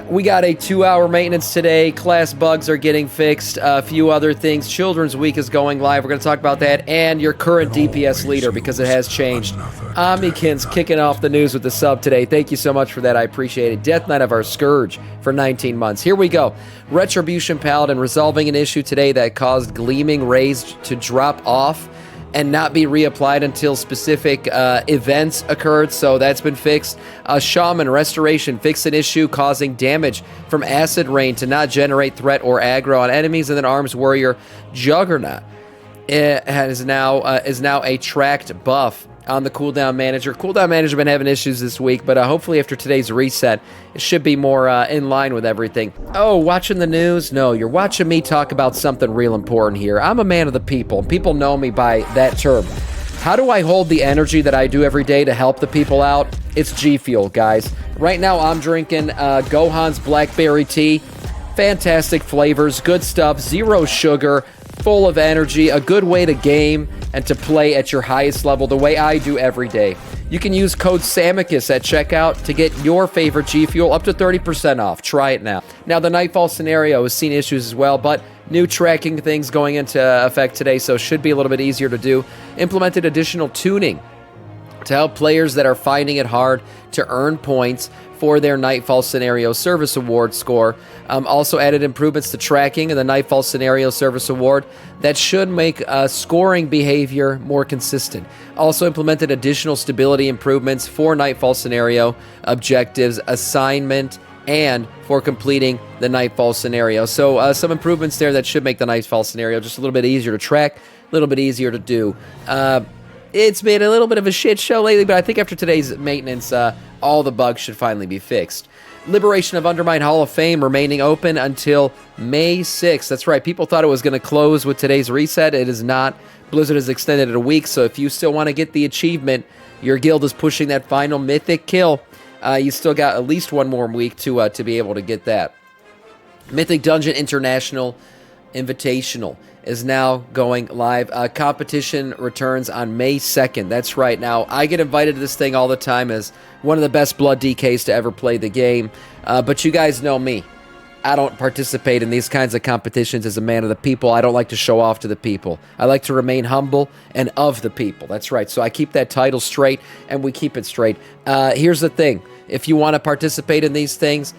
We got a 2-hour maintenance today. Class bugs are getting fixed. A few other things. Children's Week is going live. We're going to talk about that. And your current DPS leader, because it has changed. Omnikin's kicking off the news with the sub today. Thank you so much for that. I appreciate it. Death Knight of our Scourge for 19 months. Here we go. Retribution Paladin resolving an issue today that caused Gleaming Rays to drop off and not be reapplied until specific events occurred, so that's been fixed. Shaman Restoration fixed an issue causing damage from Acid Rain to not generate threat or aggro on enemies, and then Arms Warrior Juggernaut is now a tracked buff on the cooldown manager. Cooldown manager been having issues this week, but hopefully after today's reset, it should be more in line with everything. Oh, watching the news? No, you're watching me talk about something real important here. I'm a man of the people. People know me by that term. How do I hold the energy that I do every day to help the people out? It's GFuel, guys. Right now, I'm drinking Gohan's Blackberry Tea. Fantastic flavors, good stuff, zero sugar, full of energy, a good way to game and to play at your highest level the way I do every day. You can use code Samiccus at checkout to get your favorite GFuel up to 30% off. Try it now. Now, the Nightfall scenario has seen issues as well, but new tracking things going into effect today, so should be a little bit easier to do. Implemented additional tuning to help players that are finding it hard to earn points for their Nightfall Scenario Service Award score. Also added improvements to tracking in the Nightfall Scenario Service Award that should make scoring behavior more consistent. Also implemented additional stability improvements for Nightfall Scenario objectives, assignment, and for completing the Nightfall Scenario. So some improvements there that should make the Nightfall Scenario just a little bit easier to track, a little bit easier to do. It's been a little bit of a shit show lately, but I think after today's maintenance, all the bugs should finally be fixed. Liberation of Undermine Hall of Fame remaining open until May 6th. That's right, people thought it was going to close with today's reset. It is not. Blizzard has extended it a week, so if you still want to get the achievement, your guild is pushing that final mythic kill. You still got at least one more week to be able to get that. Mythic Dungeon International Invitational is now going live. Competition returns on May 2nd. That's right. Now, I get invited to this thing all the time as one of the best blood DKs to ever play the game. But you guys know me. I don't participate in these kinds of competitions as a man of the people. I don't like to show off to the people. I like to remain humble and of the people. That's right. So I keep that title straight, and we keep it straight. Here's the thing. If you want to participate in these things,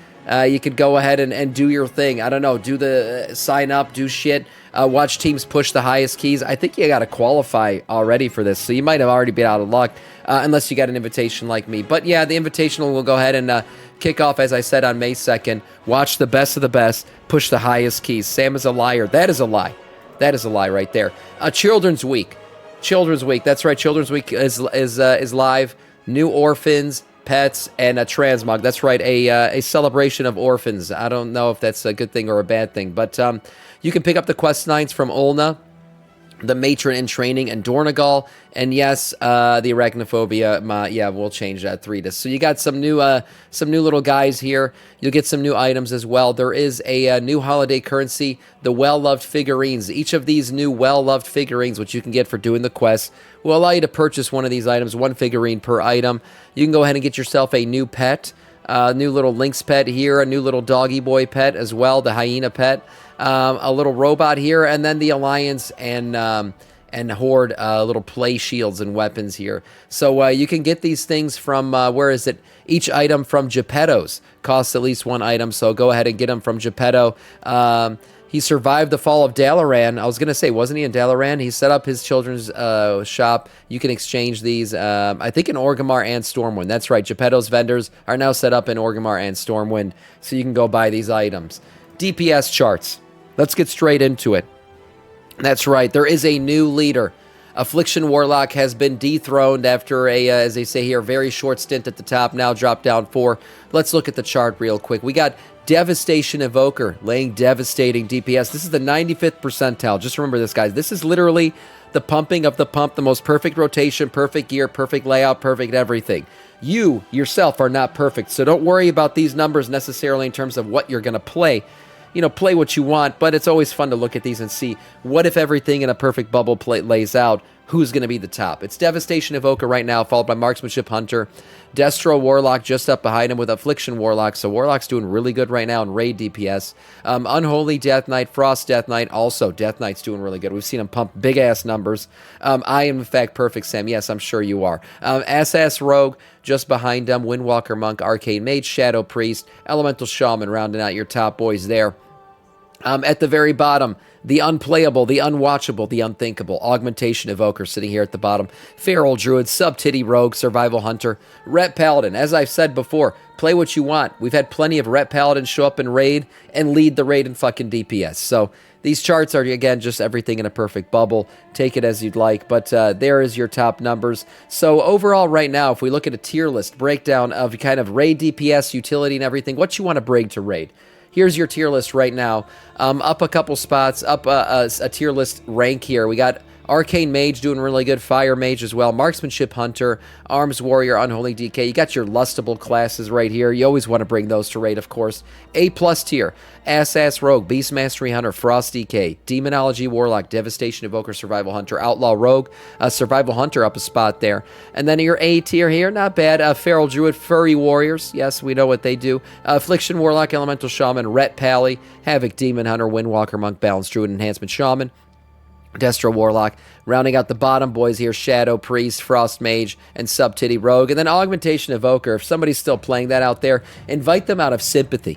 you could go ahead and do your thing. I don't know, do the sign up, do shit, watch teams push the highest keys. I think you got to qualify already for this, so you might have already been out of luck unless you got an invitation like me. But yeah, the invitational will go ahead and kick off, as I said, on May 2nd. Watch the best of the best, push the highest keys. Sam is a liar. That is a lie. That is a lie right there. Children's Week. Children's Week. That's right. Children's Week is live. New orphans, pets, and a transmog. That's right, a celebration of orphans. I don't know if that's a good thing or a bad thing, but you can pick up the quest 9s from Olna, the Matron in Training, and Dornagal, and yes, the Arachnophobia, yeah, we'll change that 3 to. So you got some new little guys here. You'll get some new items as well. There is a new holiday currency, the well-loved figurines. Each of these new well-loved figurines, which you can get for doing the quest, will allow you to purchase one of these items, one figurine per item. You can go ahead and get yourself a new pet, new little Lynx pet here, a new little doggy boy pet as well, the hyena pet, a little robot here, and then the Alliance and Horde little play shields and weapons here. So you can get these things from, where is it? Each item from Geppetto's costs at least one item, so go ahead and get them from Geppetto. He survived the fall of Dalaran. I was going to say, wasn't he in Dalaran? He set up his children's shop. You can exchange these, I think, in Orgrimmar and Stormwind. That's right. Geppetto's vendors are now set up in Orgrimmar and Stormwind, so you can go buy these items. DPS charts. Let's get straight into it. That's right. There is a new leader. Affliction Warlock has been dethroned after a, as they say here, very short stint at the top, now dropped down 4. Let's look at the chart real quick. We got Devastation Evoker laying devastating DPS. This is the 95th percentile. Just remember this, guys. This is literally the pumping of the pump, the most perfect rotation, perfect gear, perfect layout, perfect everything. You yourself are not perfect, so don't worry about these numbers necessarily in terms of what you're going to play. You know, play what you want, but it's always fun to look at these and see what if everything in a perfect bubble plate lays out. who's going to be the top. It's Devastation Evoker right now, followed by Marksmanship Hunter, Destro Warlock just up behind him with Affliction Warlock. So Warlock's doing really good right now in raid DPS. Unholy Death Knight, Frost Death Knight, also Death Knight's doing really good. We've seen him pump big-ass numbers. I am, in fact, perfect, Sam. Yes, I'm sure you are. Ass Rogue just behind him, Windwalker Monk, Arcane Mage, Shadow Priest, Elemental Shaman rounding out your top boys there. At the very bottom, the unplayable, the unwatchable, the unthinkable, Augmentation Evoker sitting here at the bottom, Feral Druid, Sub-Titty Rogue, Survival Hunter, Ret Paladin. As I've said before, play what you want. We've had plenty of Ret Paladins show up in raid and lead the raid in fucking DPS. So these charts are, again, just everything in a perfect bubble. Take it as you'd like, but there is your top numbers. So overall right now, if we look at a tier list breakdown of kind of raid DPS, utility and everything, what you want to bring to raid. Here's your tier list right now. Up a couple spots, up a tier list rank here. We got Arcane Mage doing really good, Fire Mage as well, Marksmanship Hunter, Arms Warrior, Unholy DK. You got your lustable classes right here. You always want to bring those to raid, of course. A+ tier, Ass Rogue, Beast Mastery Hunter, Frost DK, Demonology Warlock, Devastation Evoker, Survival Hunter, Outlaw Rogue, Survival Hunter up a spot there. And then your A tier here, not bad, Feral Druid, Furry Warriors. Yes, we know what they do. Affliction Warlock, Elemental Shaman, Ret Pally, Havoc Demon Hunter, Windwalker Monk, Balanced Druid, Enhancement Shaman, Destro Warlock. Rounding out the bottom boys here, Shadow Priest, Frost Mage, and Sub-Titty Rogue. And then Augmentation Evoker. If somebody's still playing that out there, invite them out of sympathy.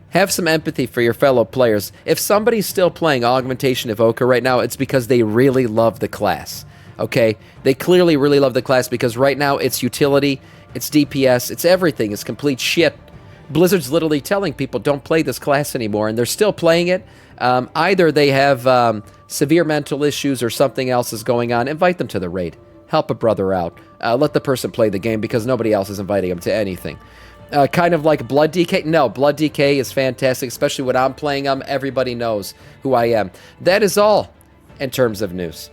Have some empathy for your fellow players. If somebody's still playing Augmentation Evoker right now, it's because they really love the class. Okay? They clearly really love the class because right now it's utility, it's DPS, it's everything. It's complete shit. Blizzard's literally telling people don't play this class anymore, and they're still playing it. Either they have severe mental issues or something else is going on. Invite them to the raid. Help a brother out. Let the person play the game because nobody else is inviting them to anything. Kind of like Blood DK. No, Blood DK is fantastic, especially when I'm playing them. Everybody knows who I am. That is all in terms of news.